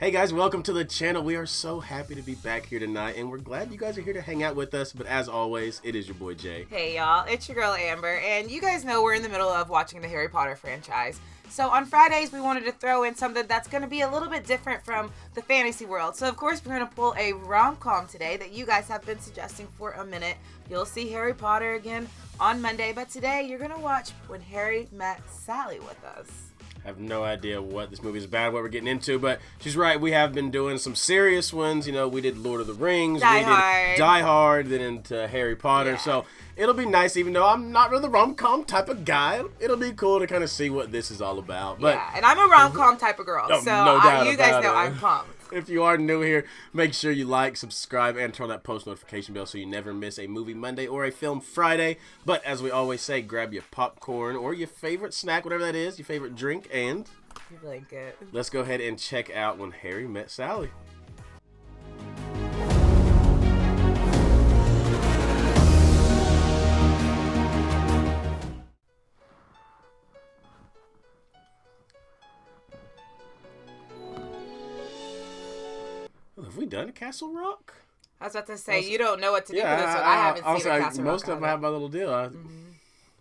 Hey guys, welcome to the channel. We are so happy to be back here tonight, and we're glad you guys are here to hang out with us. But as always, it is your boy Jay. Hey y'all, it's your girl Amber, and you guys know we're in the middle of watching the Harry Potter franchise. So on Fridays, we wanted to throw in something that's going to be a little bit different from the fantasy world. So of course, we're going to pull a rom-com today that you guys have been suggesting for a minute. You'll see Harry Potter again on Monday, but today you're going to watch When Harry Met Sally with us. I have no idea what this movie is about, what we're getting into, but she's right. We have been doing some serious ones. You know, we did Lord of the Rings, Die we Hard. did Die Hard, then into Harry Potter. Yeah. So it'll be nice, even though I'm not really the rom-com type of guy. It'll be cool to kind of see what this is all about. But Yeah, and I'm a rom-com type of girl, Oh, so no doubt you guys about know it. I'm pumped. if you are new here, make sure you like, subscribe, and turn on that post notification bell so you never miss a movie Monday or a film Friday. But as we always say, grab your popcorn or your favorite snack, whatever that is, your favorite drink, and Your blanket. let's go ahead and check out When Harry Met Sally. Have we done Castle Rock? I was about to say, you don't know what to do for this one. I haven't seen a Castle most Rock of them have my little deal. I don't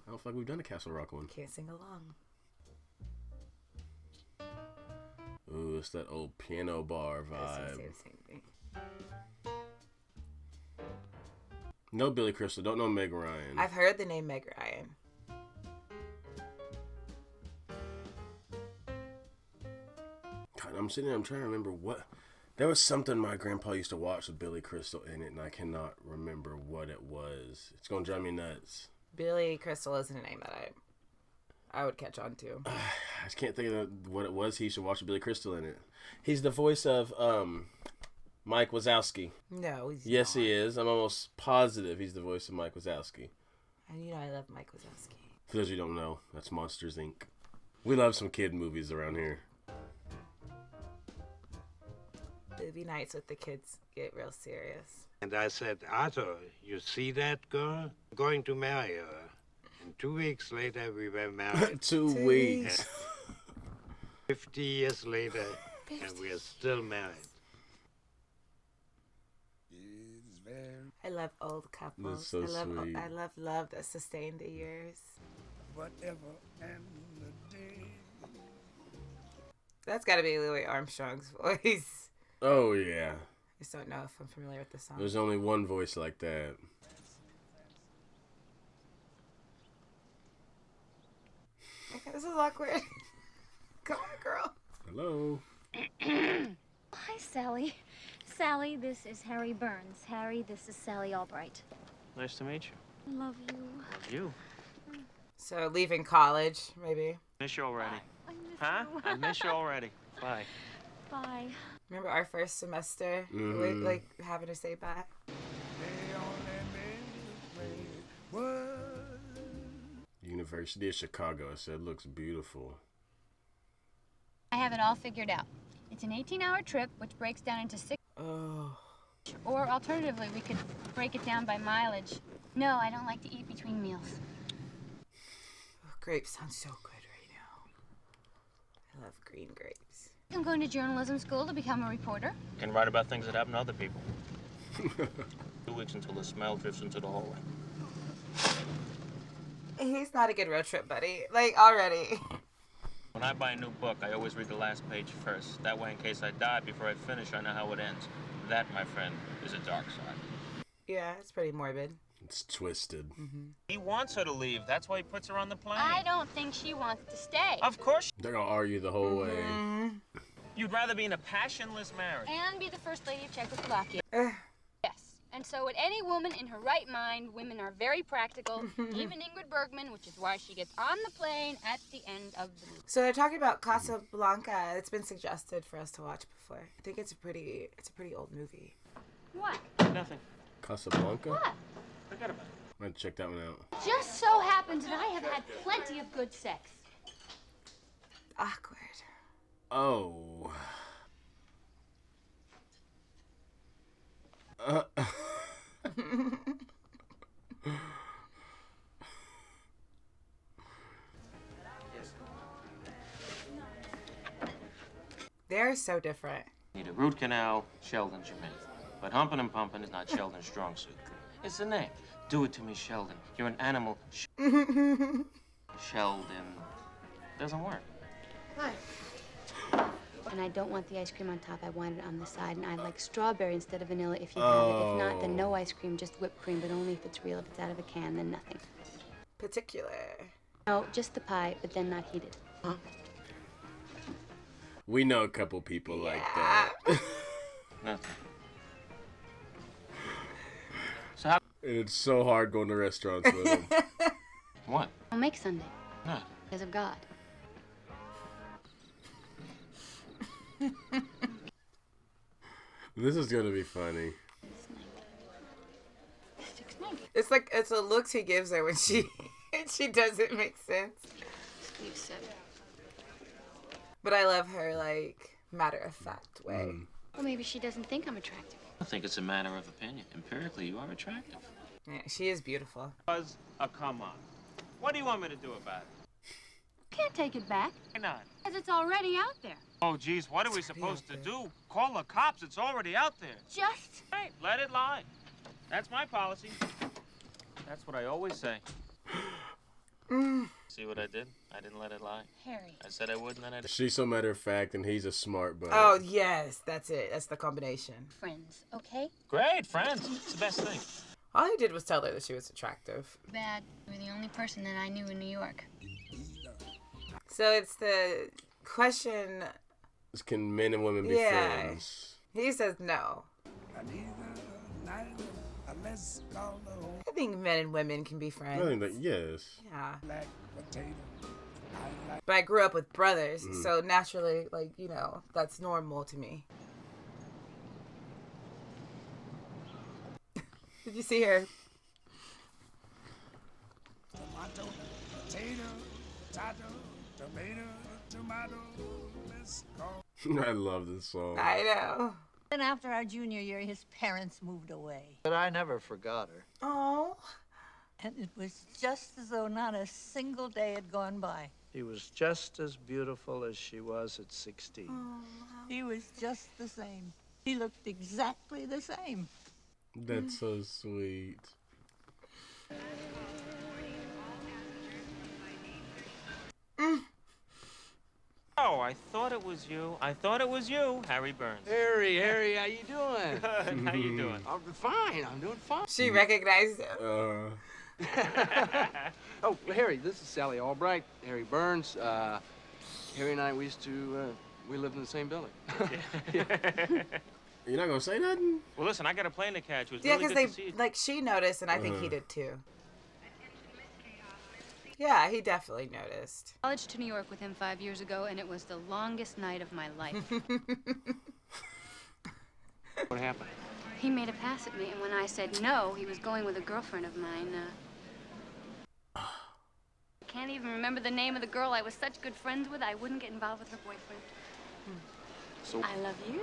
feel like we've done a Castle Rock one. Can't sing along. Ooh, it's that old piano bar I was gonna vibe. say the same thing. No Billy Crystal, don't know Meg Ryan. I've heard the name Meg Ryan. God, I'm sitting there, I'm trying to remember what. There was something my grandpa used to watch with Billy Crystal in it, and I cannot remember what it was. It's gonna drive me nuts. Billy Crystal isn't a name that I would catch on to. I just can't think of what it was. He used to watch with Billy Crystal in it. He's the voice of Mike Wazowski. No, he's Yes, not. he is. I'm almost positive he's the voice of Mike Wazowski. And you know I love Mike Wazowski. For those of you who don't know, that's Monsters, Inc. We love some kid movies around here. Movie nights with the kids get real serious. And I said, Arthur, you see that girl? I'm going to marry her. And 2 weeks later, we were married. 2 2 weeks. 50 years later, and we are still married. I love old couples. That's so sweet. I love love that sustained the years. Whatever and the day. That's got to be Louis Armstrong's voice. Oh, yeah. I just don't know if I'm familiar with the song. There's only one voice like that. Okay, this is awkward. Come on, girl. Hello. Hi, Sally. Sally, this is Harry Burns. Harry, this is Sally Albright. Nice to meet you. I love you. Love you. So leaving college, maybe. Miss you already. I miss Huh? you. I miss you already. Bye. Bye. Remember our first semester, Mhm. like having to say bye. They only made me play words. University of Chicago. I said, looks beautiful. I have it all figured out. It's an 18-hour trip, which breaks down into 6, Oh, or alternatively, we could break it down by mileage. No, I don't like to eat between meals. grapes sound so good right now. I love green grapes. I'm going to journalism school to become a reporter. Can write about things that happen to other people. 2 weeks until the smell drifts into the hallway. He's not a good road trip buddy. Like, already. When I buy a new book, I always read the last page first. That way, in case I die before I finish, I know how it ends. That, my friend, is a dark side. Yeah, it's pretty morbid. It's twisted. He wants her to leave. That's why he puts her on the plane. I don't think she wants to stay. Of course. They're going to argue the whole way. You'd rather be in a passionless marriage. And be the first lady of Czechoslovakia. Ugh. Yes. And so would any woman in her right mind. Women are very practical. Even Ingrid Bergman, which is why she gets on the plane at the end of the movie. So they're talking about Casablanca. It's been suggested for us to watch before. I think it's a pretty old movie. What? Nothing. Casablanca? What? Forget about it. I'm going to check that one out. Just so happens that I have had plenty of good sex. Awkward. Oh. They're so different. Need a root canal, Sheldon's your man. But humping and pumping is not Sheldon's strong suit. It's the name. Do it to me, Sheldon. You're an animal. Sheldon. Doesn't work. And I don't want the ice cream on top. I want it on the side. And I like strawberry instead of vanilla if you have it. If not, then no ice cream, just whipped cream, but only if it's real. If it's out of a can, then nothing. Particular. No, just the pie, but then not heated. We know a couple people like that. Nothing. So how... And it's so hard going to restaurants with them. What? I'll make Sunday. No. Because of God. This is gonna be funny. It's like it's a looks he gives her when she she doesn't make sense. Steve said. But I love her like matter of fact way. Well, maybe she doesn't think I'm attractive. I think it's a matter of opinion. Empirically, you are attractive. Yeah, she is beautiful. Was a come on. What do you want me to do about it? Can't take it back, Why not? because it's already out there. Oh, geez, what are we supposed to do? Call the cops? It's already out there. Just Hey, let it lie. That's my policy. That's what I always say. See what I did? I didn't let it lie. Harry. I said I would, and then I did. She's so matter of fact, and he's a smart butt. Oh yes, that's it. That's the combination. Friends, okay? Great, friends. It's the best thing. All he did was tell her that she was attractive. Bad. You were the only person that I knew in New York. So it's the question. Can men and women be Yeah. friends? He says no. I think men and women can be I friends. think that yes. Yeah. Black potato. I like But I grew up with brothers, so naturally, like, you know, that's normal to me. Did you see her? tomato, potato, potato, tomato, tomato. Let's go. I love this song. I know. Then after our junior year, his parents moved away. But I never forgot her. Oh. And it was just as though not a single day had gone by. She was just as beautiful as she was at 16. He was just the same. He looked exactly the same. That's so sweet. Oh, I thought it was you. I thought it was you, Harry Burns. Harry, how you doing? Good. How you doing? I'm fine. I'm doing fine. She recognized him. Oh, Harry, this is Sally Albright. Harry Burns. Harry and I, we lived in the same building. You're not gonna say nothing? Well, listen, I got a plane to catch. It was Yeah, really because good to see you. like, she noticed, and I think he did too. Yeah, he definitely noticed. College to New York with him 5 years ago, and it was the longest night of my life. What happened? He made a pass at me, and when I said no, he was going with a girlfriend of mine. I can't even remember the name of the girl I was such good friends with, I wouldn't get involved with her boyfriend. So I love you.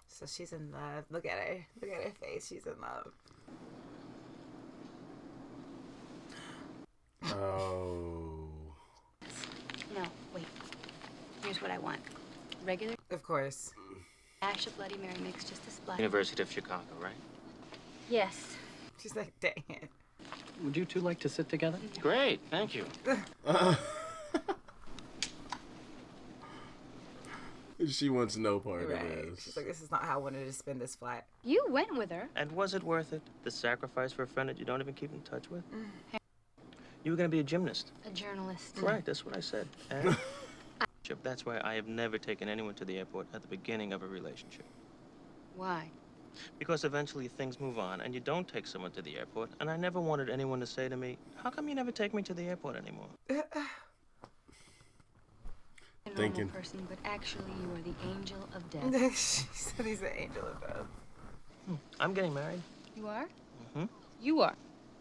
So she's in love. Look at her. Look at her face. She's in love. Oh. No, wait. Here's what I want. Regular Of course. dash of Bloody Mary mix, just a splash. University of Chicago, right? Yes. She's like, dang it. would you two like to sit together? Great, thank you. She wants no part of Right. this. She's like, this is not how I wanted to spend this flat. You went with her. And was it worth it? The sacrifice for a friend that you don't even keep in touch with? You were going to be a gymnast. A journalist. Right, that's what I said. And that's why I have never taken anyone to the airport at the beginning of a relationship. Why? Because eventually things move on and you don't take someone to the airport. And I never wanted anyone to say to me, how come you never take me to the airport anymore? A normal Thinking. person, but actually you are the angel of death. She said he's an angel of death. I'm getting married. You are? Mhm. You are?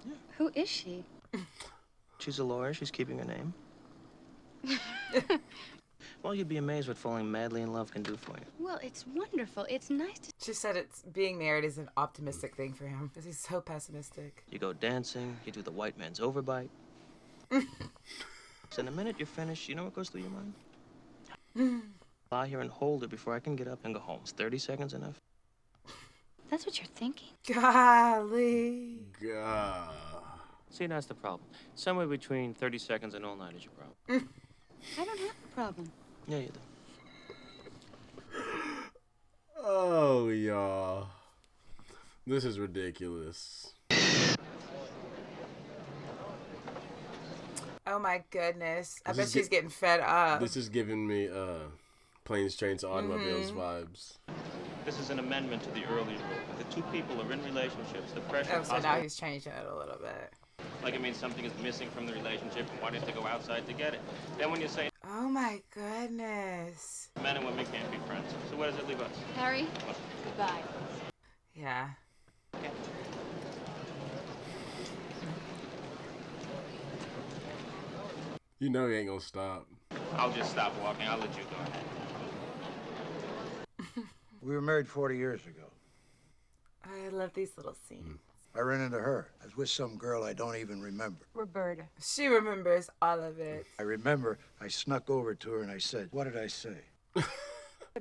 Yeah. Who is she? She's a lawyer. She's keeping her name. Well, you'd be amazed what falling madly in love can do for you. Well, it's wonderful. It's nice to... She said it's being married is an optimistic thing for him because he's so pessimistic. You go dancing, you do the white man's overbite. So the minute you're finished, you know what goes through your mind? Lie here and hold her before I can get up and go home. Is 30 seconds enough? That's what you're thinking. Golly. God. See, that's the problem. Somewhere between 30 seconds and all night is your problem. I don't have a problem. Yeah, you do. Oh, y'all. This is ridiculous. Oh my goodness. I This bet is she's getting fed up. This is giving me Planes, Trains, Automobiles vibes. This is an amendment to the earlier rule. If the two people are in relationships, the pressure Oh, so now possible... he's changing it a little bit. Like it means something is missing from the relationship and wanting to go outside to get it. Then when you say Oh my goodness. men and women can't be friends, so where does it leave us? Harry, goodbye. Yeah. You know he ain't gonna stop. I'll just stop walking. I'll let you go ahead. We were married 40 years ago. I love these little scenes. I ran into her. I was with some girl I don't even remember. Roberta. She remembers all of it. I remember I snuck over to her and I said, what did I say? But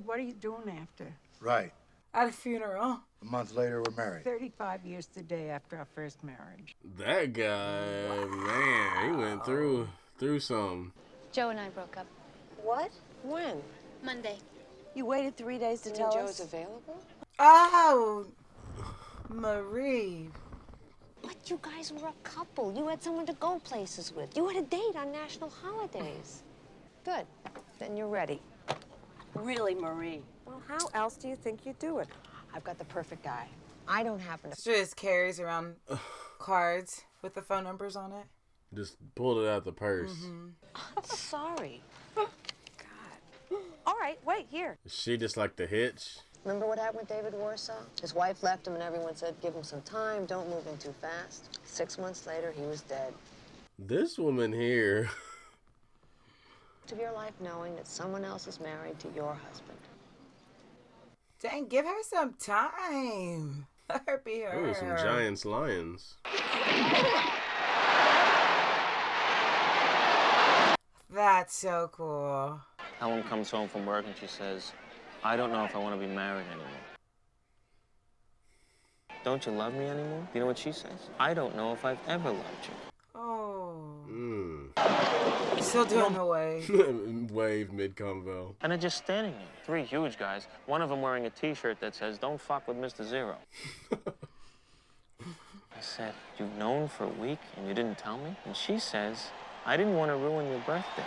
what are you doing after? Right. At a funeral. A month later, we're married. 35 years today after our first marriage. That guy, man, he went through some. Joe and I broke up. What? When? Monday. You waited 3 days to tell Joe's us? available? Oh, Marie. But you guys were a couple. You had someone to go places with. You had a date on national holidays. Good. Then you're ready. Really, Marie? Well, how else do you think you do it? I've got the perfect guy. I don't happen to... She just carries around cards with the phone numbers on it. Just pulled it out the purse. I'm sorry. God. All right, wait, here. She just like the hitch. Remember what happened with David Warsaw? His wife left him and everyone said, give him some time, don't move in too fast. 6 months later, he was dead. This woman here. Of your life knowing that someone else is married to your husband. Dang, give her some time. Let her be her. Ooh, some Giants Lions. That's so cool. Helen comes home from work and she says, I don't know if I want to be married anymore. Don't you love me anymore? You know what she says? I don't know if I've ever loved you. Oh. Still doing the wave. Wave mid-convo. And they're just standing there. 3 huge guys, one of them wearing a t-shirt that says, don't fuck with Mr. Zero. I said, you've known for a week and you didn't tell me? And she says, I didn't want to ruin your birthday.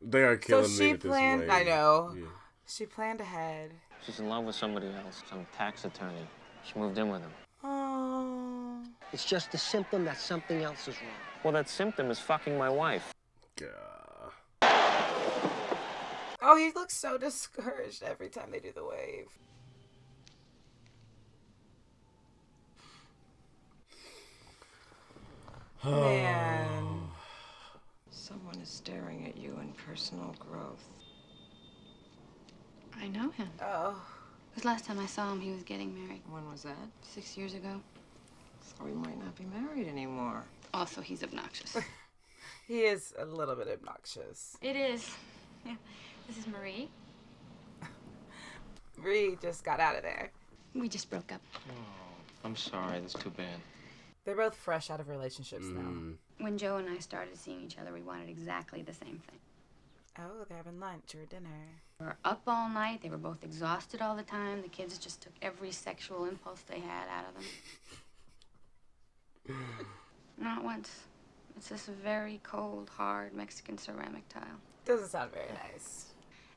They are killing So me she with this planned, wave. I know. Yeah. She planned ahead. She's in love with somebody else, some tax attorney. She moved in with him. Oh. It's just a symptom that something else is wrong. Well, that symptom is fucking my wife. Oh, he looks so discouraged every time they do the wave. Man. Someone is staring at you in personal growth. I know him. Oh. Because last time I saw him, he was getting married. When was that? 6 years ago. So we might not be married anymore. Also, he's obnoxious. He is a little bit obnoxious. It is. Yeah. This is Marie. Marie just got out of there. We just broke up. Oh, I'm sorry. That's too bad. They're both fresh out of relationships now. When Joe and I started seeing each other, we wanted exactly the same thing. Oh, they're having lunch or dinner. We were up all night. They were both exhausted all the time. The kids just took every sexual impulse they had out of them. Not once. It's this very cold, hard Mexican ceramic tile. Doesn't sound very nice.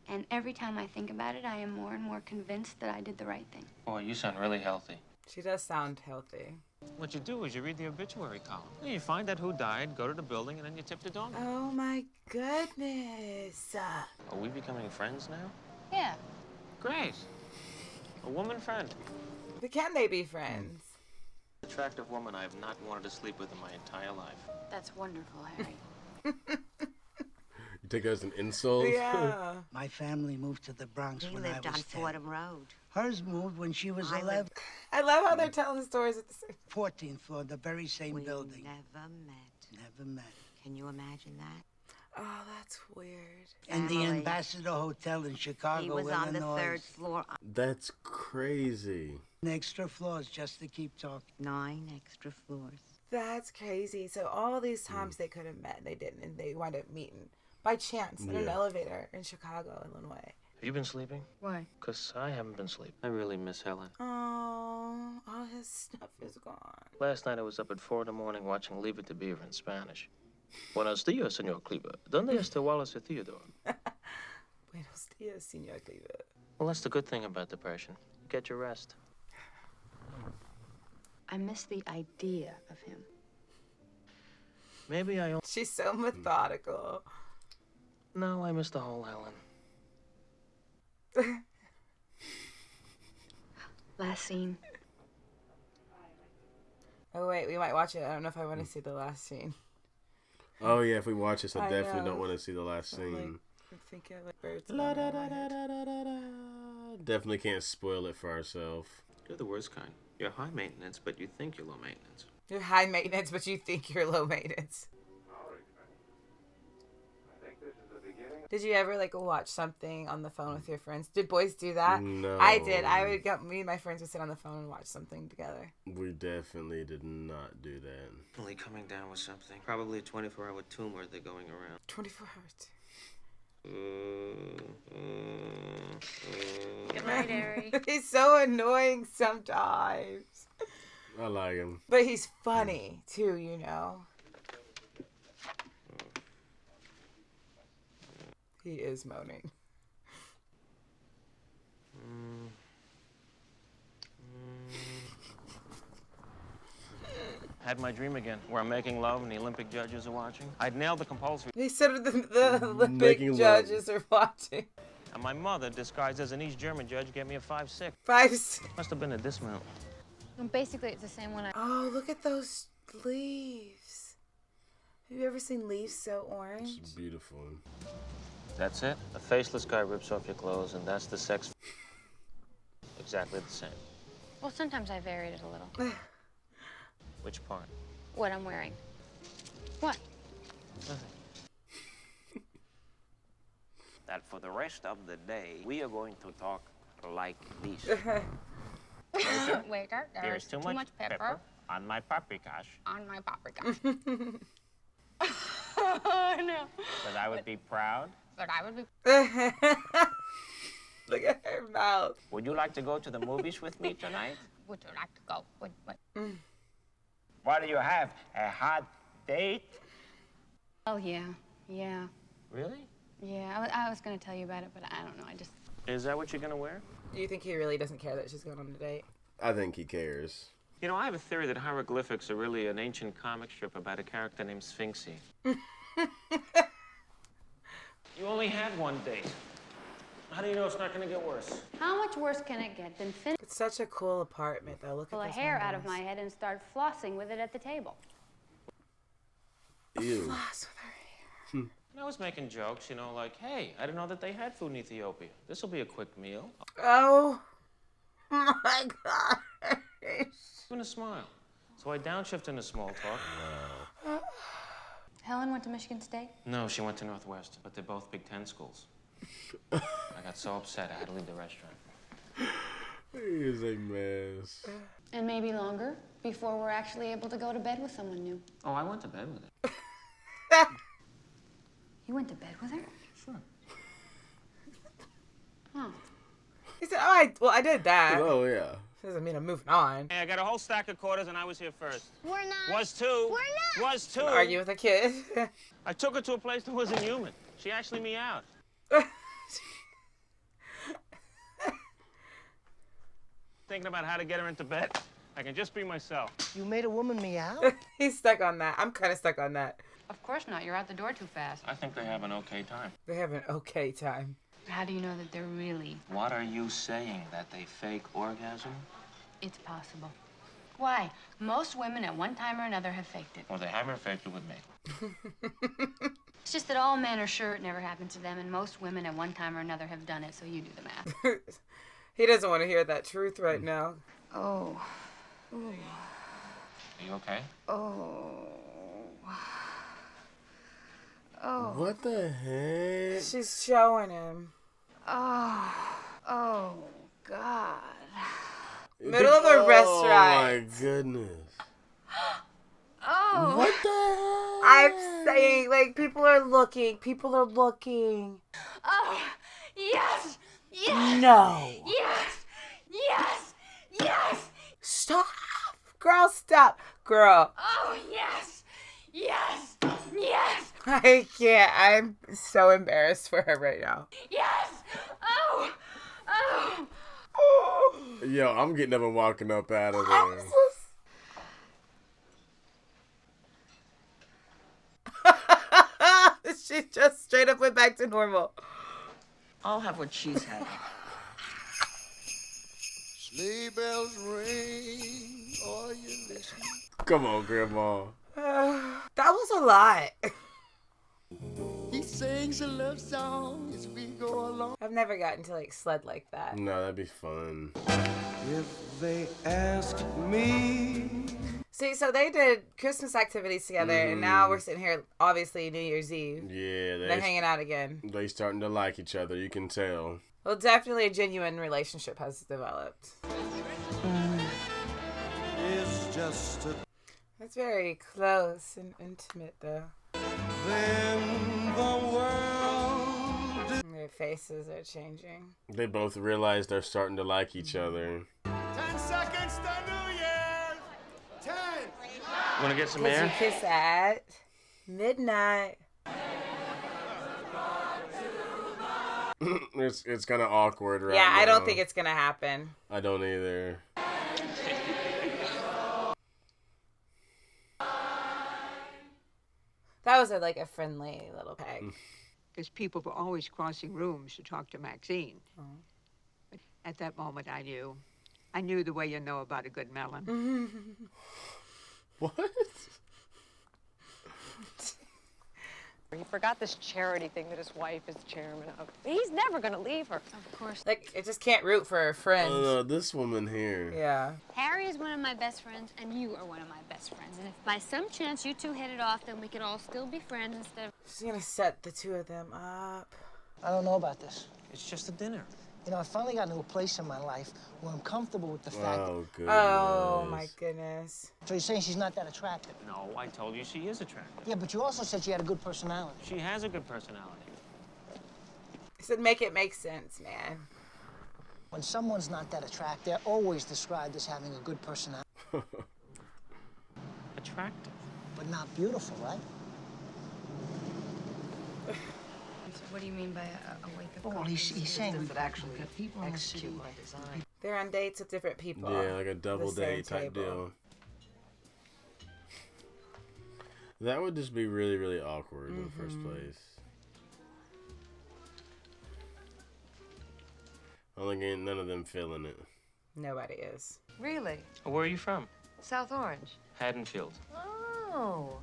And every time I think about it, I am more and more convinced that I did the right thing. Boy, you sound really healthy. She does sound healthy. What you do is you read the obituary column. You find out who died, go to the building, and then you tip the dog. Oh my goodness. Are we becoming friends now? Yeah. Great. A woman friend. But can they be friends? Attractive woman I have not wanted to sleep with in my entire life. That's wonderful, Harry. You take that as an insult? Yeah. My family moved to the Bronx He when I lived was on 10. Fordham Road. Hers moved when she was I 11. lived- I love how they're telling stories at the same 14th floor, the very same We building. never met. Never met. Can you imagine that? Oh, that's weird. And the Emily. Ambassador Hotel in Chicago, He was on the Illinois. 3rd floor. That's crazy. Extra floors just to keep talking. 9 extra floors. That's crazy. So all these times they could have met, and they didn't, and they wound up meeting by chance in an Yeah. elevator in Chicago, Illinois. Have you been sleeping? Why? Because I haven't been sleeping. I really miss Helen. Oh, all his stuff is gone. Last night I was up at 4 in the morning watching Leave It to Beaver in Spanish. Buenos dias, señor Cleaver. ¿Dónde está Wallace y Theodore? Buenos dias, señor Cleaver. Well, that's the good thing about depression. You get your rest. I miss the idea of him. Maybe I... She's so methodical. No, I miss the whole Helen. Last scene. Oh, wait, we might watch it. I don't know if I want to see the last scene. Oh yeah, if we watch this, I I definitely know. don't want to see the last I'm like, scene. I'm thinking like birds. La, da, in my da, head. Definitely can't spoil it for ourselves. You're the worst kind. You're high maintenance, but you think you're low maintenance. You're high maintenance, but you think you're low maintenance. Did you ever like watch something on the phone with your friends? Did boys do that? No. I did. I would go. Me and my friends would sit on the phone and watch something together. We definitely did not do that. Only coming down with something. Probably a 24-hour tumor they're going around. 24 hours. Good night, Harry. He's so annoying sometimes, I like him. but he's funny too. You know. He is moaning. Had my dream again, where I'm making love and the Olympic judges are watching. I'd nailed the compulsory. He said the Olympic Making love. judges are watching. And my mother, disguised as an East German judge, gave me a 5-6. 5-6. Must have been a dismount. Basically, it's the same one. Oh, look at those leaves. Have you ever seen leaves so orange? It's beautiful. That's it. A faceless guy rips off your clothes, and that's the sex. Exactly the same. Well, sometimes I varied it a little. Which part? What I'm wearing. What? That for the rest of the day, we are going to talk like this. Waiter, There's too much pepper on my paprikas. on my paprika. Oh, no. But I would be proud. But I would be. Look at her mouth. Would you like to go to the movies with me tonight? Would you like to go? What do you have? A hot date? Oh, yeah. Yeah. Really? Yeah. I was going to tell you about it, but I don't know. I just. Is that what you're gonna wear? Do you think he really doesn't care that she's going on a date? I think he cares. You know, I have a theory that hieroglyphics are really an ancient comic strip about a character named Sphinxy. You only had one date. How do you know it's not gonna get worse? How much worse can it get than finish It's such a cool apartment, though. Look pull at a those hair out of windows. my head and start flossing with it at the table? Ew. Floss with her hair. And I was making jokes, you know, like, hey, I didn't know that they had food in Ethiopia. This will be a quick meal. Oh my god. Even a smile. So I downshifted into small talk. Helen went to Michigan State? No, she went to Northwest, but they're both Big Ten schools. I got so upset I had to leave the restaurant. He is a mess. And maybe longer before we're actually able to go to bed with someone new. Oh, I went to bed with it. You went to bed with her? Sure. Huh. He said, I did that. Oh, yeah. Doesn't mean I'm moving on. Hey, I got a whole stack of quarters and I was here first. We're not. Was two. We're not. Was two. Argue with a kid. I took her to a place that wasn't human. She actually me out. Thinking about how to get her into bed. I can just be myself. You made a woman meow? He's stuck on that. I'm kind of stuck on that. Of course not. You're out the door too fast. I think they have an okay time. They have an okay time. How do you know that they're really? What are you saying? That they fake orgasm? It's possible. Why? Most women at one time or another have faked it. Well, they haven't faked it with me. It's just that all men are sure it never happened to them, and most women at one time or another have done it, so you do the math. He doesn't want to hear that truth right now. Oh. Ooh. Are you okay? Oh. Oh. What the heck? She's showing him. Oh, God. Middle of a restaurant. Oh my goodness. Oh. What the heck? I'm saying, like, people are looking. Oh, yes. Yes. No. Yes. Stop. Girl, stop. Girl. Oh, yes. I can't. I'm so embarrassed for her right now. Yes. Oh. Yo, I'm getting up and walking up out of there. She just straight up went back to normal. I'll have what she's having. Sleigh bells ring, are you listening? Come on, Grandma. That was a lot. He sings a love song as we go along. I've never gotten to like sled like that. No, that'd be fun. If they ask me. See, so they did Christmas activities together, and now we're sitting here, obviously New Year's Eve. Yeah, They're hanging out again. They starting to like each other. You can tell. Well, definitely a genuine relationship has developed. It's just a That's very close and intimate, though. then the world. Their faces are changing. They both realize they're starting to like each other. 10 seconds to New Year's. 10. Want to get some Did you air? kiss at midnight? It's kind of awkward right Yeah, now. I don't think it's gonna happen. I don't either. That was like a friendly little peg. Because people were always crossing rooms to talk to Maxine. But at that moment, I knew the way you know about a good melon. What? He forgot this charity thing that his wife is chairman of. He's never gonna leave her. Of course. Like, it just can't root for a friend. Oh, no, this woman here. Yeah. Harry is one of my best friends, and you are one of my best friends. And if by some chance you two hit it off, then we could all still be friends instead of... She's gonna set the two of them up. I don't know about this. It's just a dinner. You know, I finally got into a place in my life where I'm comfortable with the fact. Oh, goodness. Oh, my goodness. So you're saying she's not that attractive? No, I told you she is attractive. Yeah, but you also said she had a good personality. She has a good personality. I said make it make sense, man. When someone's not that attractive, they're always described as having a good personality. Attractive. But not beautiful, right? What do you mean by a wake-up call? Well, he's saying That we've actually got people in the city. execute my design. They're on dates with different people. Yeah, like a double The same date type table. deal. That would just be really, really awkward in the first place. I don't think ain't none of them feeling it. Nobody is. Really? Where are you from? South Orange. Haddonfield. Oh.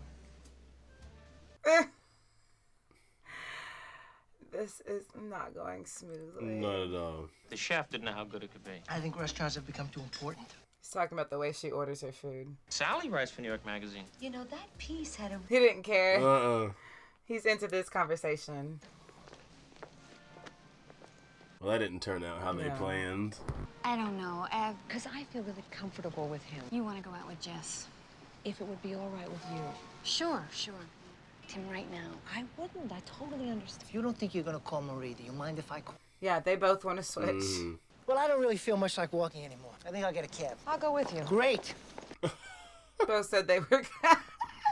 This is not going smoothly. Not at all. The chef didn't know how good it could be. I think restaurants have become too important. He's talking about the way she orders her food. Sally writes for New York Magazine. You know, that piece had a... He didn't care. Uh-uh. He's into this conversation. Well, that didn't turn out how they No. planned. I don't know. Because I feel really comfortable with him. You want to go out with Jess? If it would be all right with you. Sure. Tim, right now. I wouldn't. I totally understand. If you don't think you're gonna call Marie, do you mind if I call? Yeah, they both want to switch. Mm. Well, I don't really feel much like walking anymore. I think I'll get a cab. I'll go with you. Great. Both said they were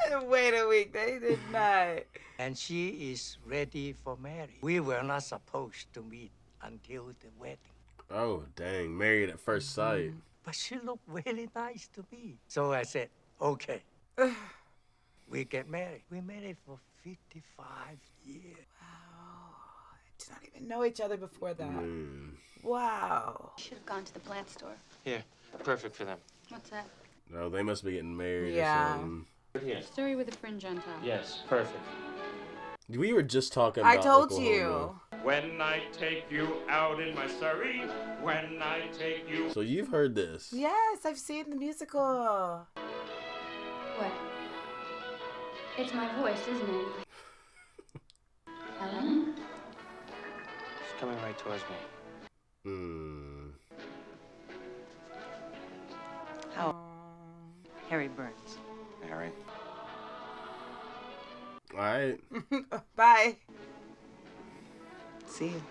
gonna wait a week. They did not. And she is ready for marriage. We were not supposed to meet until the wedding. Oh, dang. Married at first sight. But she looked really nice to me. So I said, okay. We get married. We married for 55 years. Wow. Did not even know each other before that. Mm. Wow. Should have gone to the plant store. Here, perfect for them. What's that? No, they must be getting married Yeah. or something. Here. Story with a fringe on top. Yes, perfect. We were just talking about I told Oklahoma. you. When I take you out in my Surrey, when I take you... So you've heard this. Yes, I've seen the musical. What? It's my voice, isn't it? coming right towards me. How? Harry Burns. Harry. All right. Bye. See you.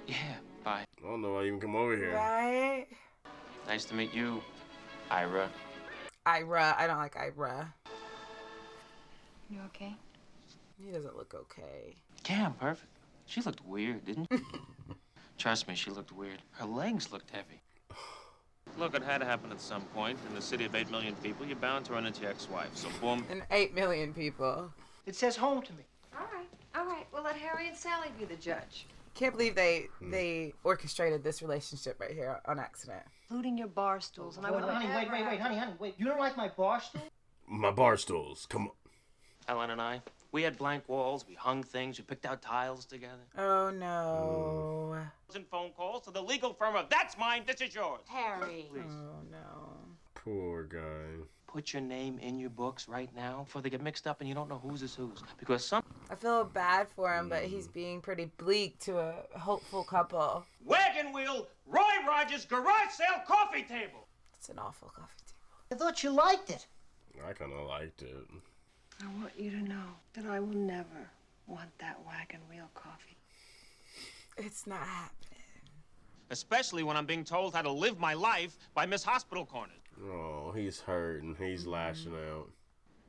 Yeah, bye. I don't know why you even come over here. Right? Nice to meet you, Ira. Ira. I don't like Ira. You okay? He doesn't look okay. Yeah, I'm perfect. She looked weird, didn't she? Trust me, she looked weird. Her legs looked heavy. Look, it had to happen at some point. In a city of 8 million people, you're bound to run into your ex-wife. So, boom. And 8 million people. It says home to me. All right. Well, let Harry and Sally be the judge. Can't believe they orchestrated this relationship right here on accident. Including your bar stools. And I Wait, would honey, wait. You don't like my bar stool? My bar stools. Come on. Ellen and I, we had blank walls. We hung things. We picked out tiles together. Oh, no. And phone calls to the legal firm of That's Mine, This Is Yours. Harry. Please. Oh, no. Poor guy. Put your name in your books right now before they get mixed up and you don't know whose is whose. Because some... I feel bad for him, but he's being pretty bleak to a hopeful couple. Wagon wheel, Roy Rogers, garage sale, coffee table. It's an awful coffee table. I thought you liked it. I kind of liked it. I want you to know that I will never want that wagon wheel coffee. It's not happening. Especially when I'm being told how to live my life by Miss Hospital Corner. Oh, he's hurting. He's lashing out.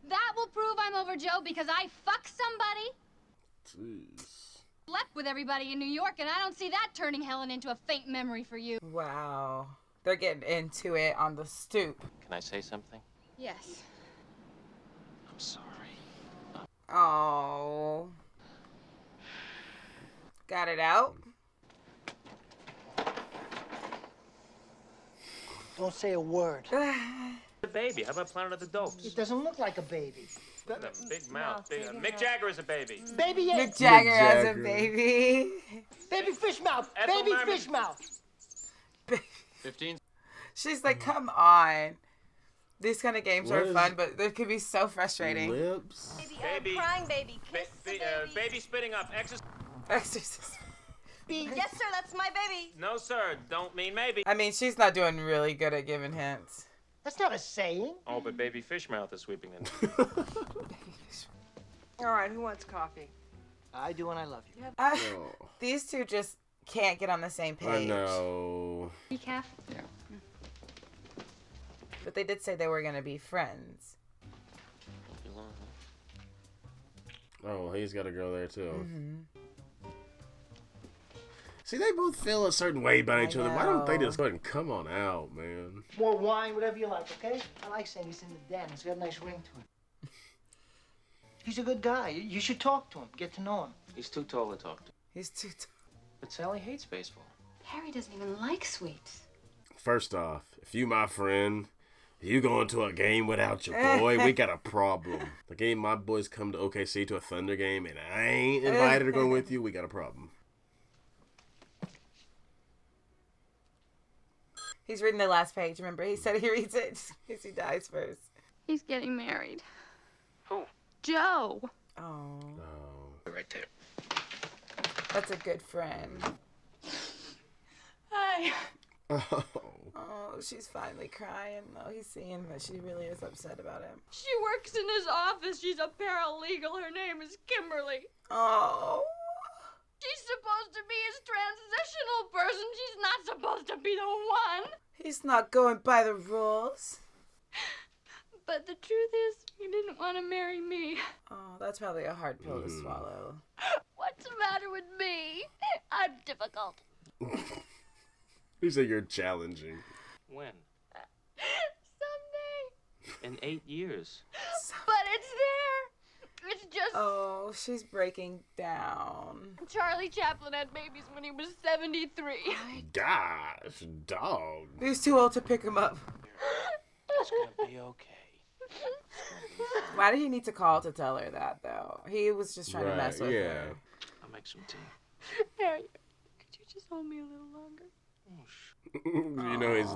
That will prove I'm over Joe because I fucked somebody, Jeez. slept with everybody in New York, and I don't see that turning Helen into a faint memory for you. Wow. They're getting into it on the stoop. Can I say something? Yes. I'm sorry. Oh. Got it out? Don't say a word. The baby. How about Planet of the Dopes? It doesn't look like a baby. Got a big mouth. Mick Jagger is a baby. Baby, yeah. Mick Jagger has a baby. Baby fish mouth. Ethel Baby Merman. fish mouth. 15. She's like, come on. These kind of games What are is- fun, but they can be so frustrating. Lips. Baby. Crying baby. Kiss the baby. Baby spitting up. Exorcist. Yes, sir, that's my baby. No, sir. Don't mean maybe. I mean, she's not doing really good at giving hints. That's not a saying. Oh, but baby fish mouth is sweeping in. All right, who wants coffee? I do and I love you. These two just can't get on the same I page. know. Decaf? Yeah. But they did say they were going to be friends. Oh, he's got a girl there too. Mm-hmm. See, they both feel a certain way about each other. Why don't they know. just go ahead and come on out, man? More wine, whatever you like, okay? I like saying he's in the den. He's got a nice ring to him. He's a good guy. You should talk to him. Get to know him. He's too tall to talk to. He's too... But Sally hates baseball. Harry doesn't even like sweets. First off, if you my friend, you going to a game without your boy, we got a problem. The game my boys come to OKC to a Thunder game and I ain't invited to go with you, we got a problem. He's reading the last page, remember? He said he reads it just in case he dies first. He's getting married. Who? Joe. Oh. Right there. That's a good friend. Hi. Oh, she's finally crying, though. He's seeing that she really is upset about him. She works in his office. She's a paralegal. Her name is Kimberly. Oh. She's supposed to be his transitional person. She's not supposed to be the one. He's not going by the rules. But the truth is, he didn't want to marry me. Oh, that's probably a hard pill to swallow. What's the matter with me? I'm difficult. You say you're challenging. When? Someday. In 8 years. But it's there. It's just... Oh, she's breaking down. Charlie Chaplin had babies when he was 73. Gosh, dog. He was too old to pick him up. It's gonna be okay. Why did he need to call to tell her that, though? He was just trying to mess with yeah. her. I'll make some tea. Harry, could you just hold me a little longer? You know he's...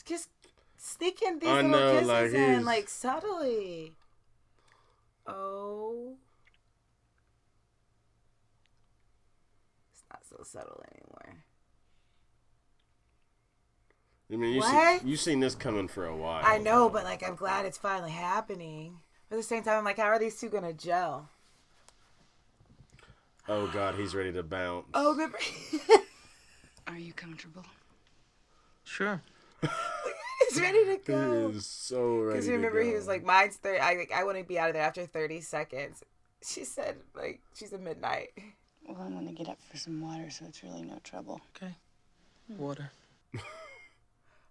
Just sneak in putting these I little know, kisses like, in, he's- like, subtly. Oh. It's not so subtle anymore. I mean, What? you've seen this coming for a while. I know, but, like, I'm glad it's finally happening. But at the same time, I'm like, how are these two gonna gel? Oh, God, he's ready to bounce. Oh, remember? Are you comfortable? Sure. He's ready to go. He is so ready Because to remember, go. he was like, mine's 30. I want to be out of there after 30 seconds. She said, like, she's at midnight. Well, I'm gonna get up for some water, so it's really no trouble. Okay. Water.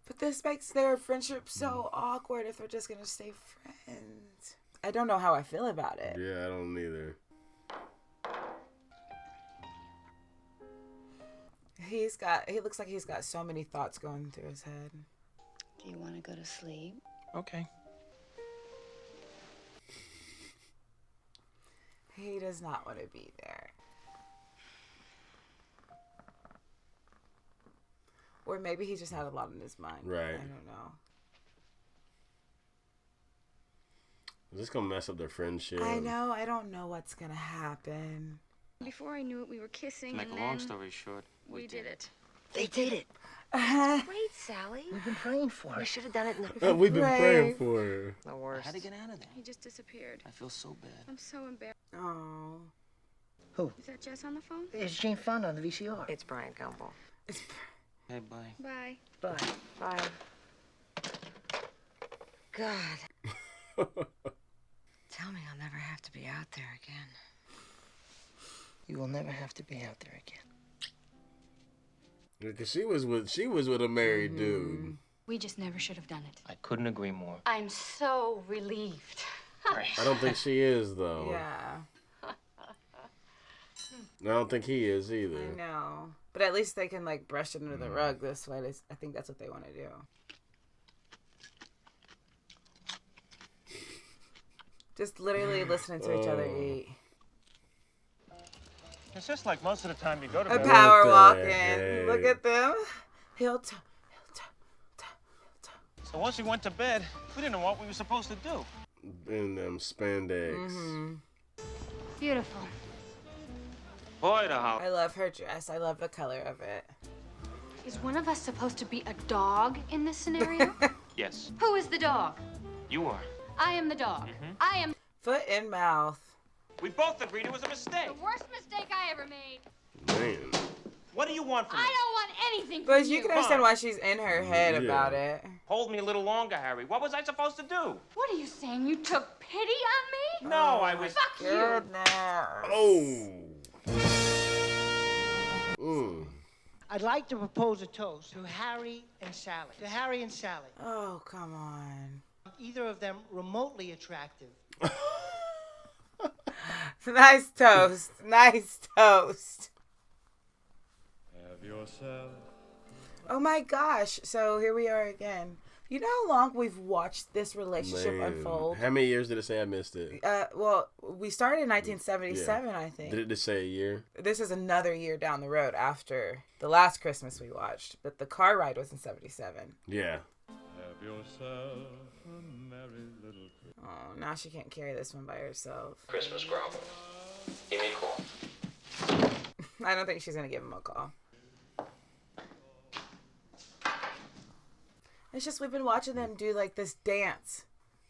But this makes their friendship so awkward if they're just going to stay friends. I don't know how I feel about it. Yeah, I don't either. He looks like he's got so many thoughts going through his head. Do you want to go to sleep? Okay. He does not want to be there. Or maybe he just had a lot on his mind. Right. I don't know. Is this gonna mess up their friendship? I know. I don't know what's going to happen. Before I knew it, we were kissing, To make and a long then story short, we did it. They did it. Uh-huh. Great, Sally. We've been praying for We it. should have done it in the... We've been praying for her. The worst. How to get out of there? He just disappeared. I feel so bad. I'm so embarrassed. Oh. Who? Is that Jess on the phone? It's Jane Fonda on the VCR. It's Brian Gumbel. Hey, bye. Bye. Bye. Bye. God. Tell me I'll never have to be out there again. You will never have to be out there again. Because she was with a married dude. We just never should have done it. I couldn't agree more. I'm so relieved. I don't think she is though. Yeah. I don't think he is either. I know. But at least they can, like, brush it under the rug this way. I think that's what they want to do. Just literally listening to each other eat. It's just like most of the time you go to A bed. power walk in. heck? Look at them. Heel toe. So once we went to bed, we didn't know what we were supposed to do. In them spandex. Mm-hmm. Beautiful. Boy, the house. I love her dress. I love the color of it. Is one of us supposed to be a dog in this scenario? Yes, Who is the dog? you are. I am the dog. I am Foot in mouth. We both agreed it was a mistake. the worst mistake I ever made. Man. What do you want from me? I don't want anything But from you can understand why she's in her head about it. Hold me a little longer, Harry. What was I supposed to do? What are you saying? You took pity on me? No, I was. Fuck you. Goodness. Oh. Mm. I'd like to propose a toast to Harry and Sally. To Harry and Sally. Oh, come on. Either of them remotely attractive. Nice toast. Nice toast. Have yourself. Oh my gosh. So here we are again. You know how long we've watched this relationship Man. unfold? How many years did it say? I missed it. Well, we started in 1977, I think. Did it just say a year? This is another year down the road after the last Christmas we watched, but the car ride was in 77. Yeah. Have yourself a merry little Christmas. Oh, now she can't carry this one by herself. Christmas grovel. Give me a call. I don't think she's gonna give him a call. It's just we've been watching them do like this dance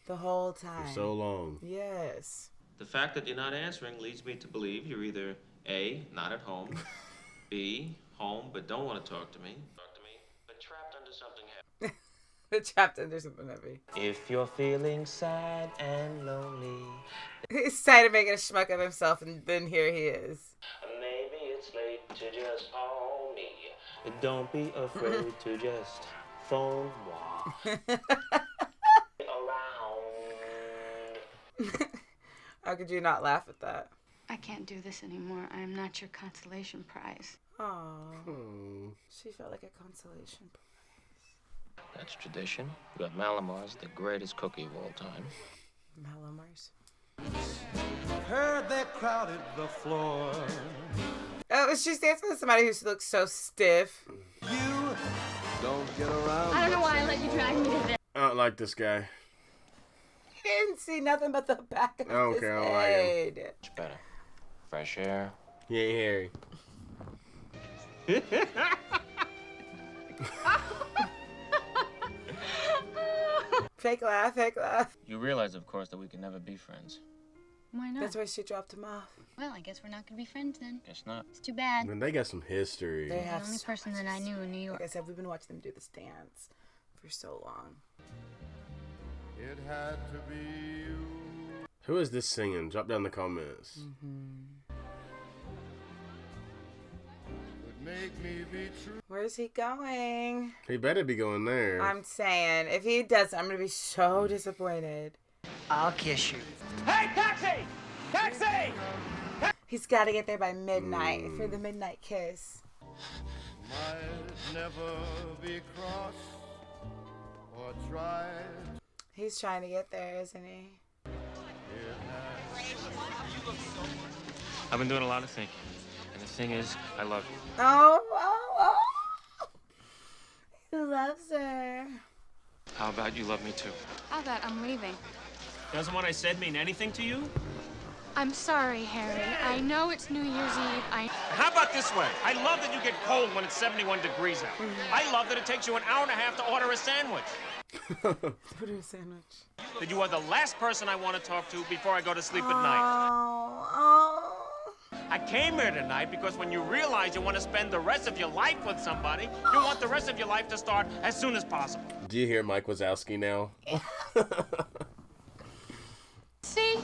the whole time. For so long. Yes. The fact that you're not answering leads me to believe you're either A, not at home, B, home but don't want to talk to me, but trapped under something heavy. The trapped under something heavy. If you're feeling sad and lonely, He's trying to make a schmuck of himself, and then here he is. maybe it's late to just call me. Don't be afraid to just phone moi. Around. How could you not laugh at that? I can't do this anymore. I am not your consolation prize. Oh, she felt like a consolation prize. That's tradition. We got Malamar's, the greatest cookie of all time. Malamar's. Heard they crowded the floor. Oh, she's dancing with somebody who looks so stiff. You don't get around. I don't know why I let you drag me to this. not like this guy. He didn't see nothing but the back of his Okay, I don't like him. head. Much better. Fresh air. He ain't Harry. Fake laugh, fake laugh. You realize, of course, that we can never be friends. Why not? That's why she dropped him off. Well, I guess we're not gonna be friends then. Guess not. It's too bad. Man, they got some history. They The have only so person much that I knew in New York. Like I said, we've been watching them do this dance for so long. It had to be you. Who is this singing? Drop down in the comments. Would make me be true. Where's he going? He better be going there. I'm saying, if he doesn't, I'm gonna be so disappointed. I'll kiss you. Hey, taxi! Taxi! He's got to get there by midnight for the midnight kiss. Might never be cross or tried. He's trying to get there, isn't he? I've been doing a lot of thinking. And the thing is, I love you. Oh. He loves her. How about you love me too? How about I'm leaving? Doesn't what I said mean anything to you? I'm sorry, Harry. I know it's New Year's Eve. How about this way? I love that you get cold when it's 71 degrees out. I love that it takes you an hour and a half to order a sandwich. Order a sandwich. That you are the last person I want to talk to before I go to sleep at night. Oh. I came here tonight because when you realize you want to spend the rest of your life with somebody, you want the rest of your life to start as soon as possible. Do you hear Mike Wazowski now? See?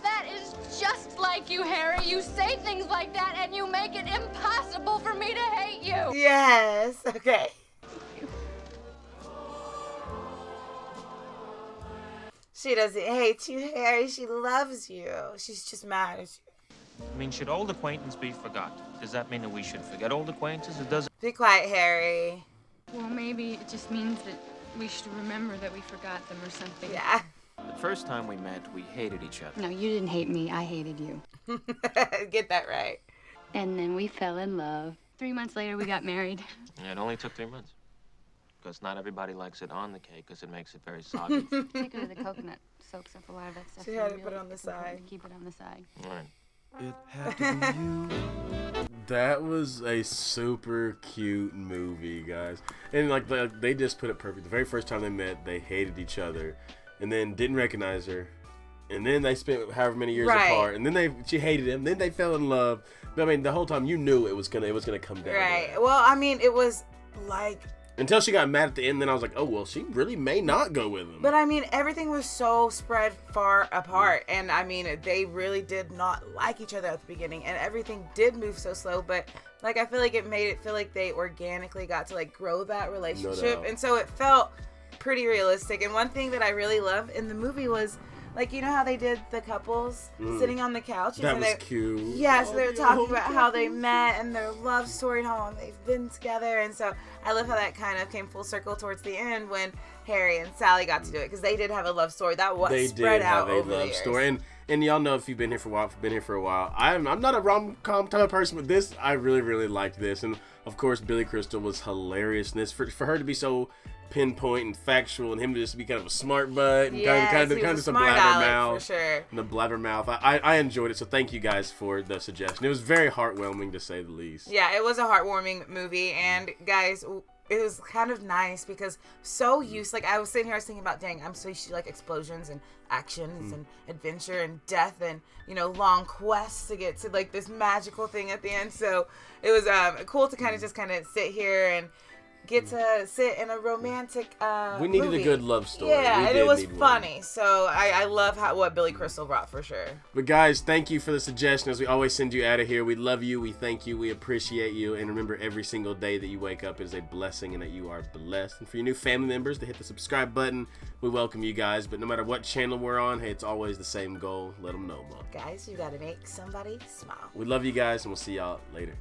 That is just like you, Harry. You say things like that and you make it impossible for me to hate you. Yes. Okay. She doesn't hate you, Harry. She loves you. She's just mad at you. I mean, should old acquaintance be forgot? Does that mean that we should forget old acquaintances? It doesn't. Be quiet, Harry. Well, maybe it just means that we should remember that we forgot them or something. Yeah. The first time we met, we hated each other. No, you didn't hate me. I hated you. Get that right. And then we fell in love. 3 months later, we got married. Yeah, it only took 3 months. Because not everybody likes it on the cake because it makes it very soggy. Particularly the coconut soaks up a lot of that stuff. She so had to really put it on the important side. to keep it on the side. All right. It had to be you. That was a super cute movie, guys. And like they just put it perfect. The very first time they met, they hated each other, and then didn't recognize her, and then they spent however many years apart, and then she hated him. Then they fell in love. But, I mean, the whole time you knew it was gonna come down. Right. Well, I mean, it was like. Until she got mad at the end, then I was like, oh, well, she really may not go with him. But I mean, everything was so spread far apart. And I mean, they really did not like each other at the beginning. And everything did move so slow. But like, I feel like it made it feel like they organically got to like grow that relationship. No doubt. And so it felt pretty realistic. And one thing that I really loved in the movie was, like, you know how they did the couples sitting on the couches? That and was cute. Yeah, so they were talking about how they met and their love story and how long they've been together. And so I love how that kind of came full circle towards the end when Harry and Sally got to do it, because they did have a love story that was spread out over the years. Story. And y'all know, if you've been here for a while, I'm not a rom-com type of person, but this, I really, really liked this. And of course, Billy Crystal was hilarious in this. For her to be so pinpoint and factual, and him to just be kind of a smart butt and kind of some blabbermouth. For sure. And the blabbermouth. I enjoyed it, so thank you guys for the suggestion. It was very heartwarming, to say the least. Yeah, it was a heartwarming movie, and guys, it was kind of nice because like, I was sitting here, I was thinking about, dang, I'm so used to like explosions and actions and adventure and death and, you know, long quests to get to like this magical thing at the end. So it was cool to kind of sit here and get to sit in a romantic we needed movie. A good love story. Yeah, and it was funny. So I love what Billy Crystal brought, for sure. But guys, thank you for the suggestion. As we always send you out of here, we love you, we thank you, we appreciate you, and remember, every single day that you wake up is a blessing and that you are blessed. And for your new family members to hit the subscribe button, we welcome you guys. But no matter what channel we're on, hey, it's always the same goal. Let them know, Mom. Guys, you gotta make somebody smile. We love you guys, and we'll see y'all later.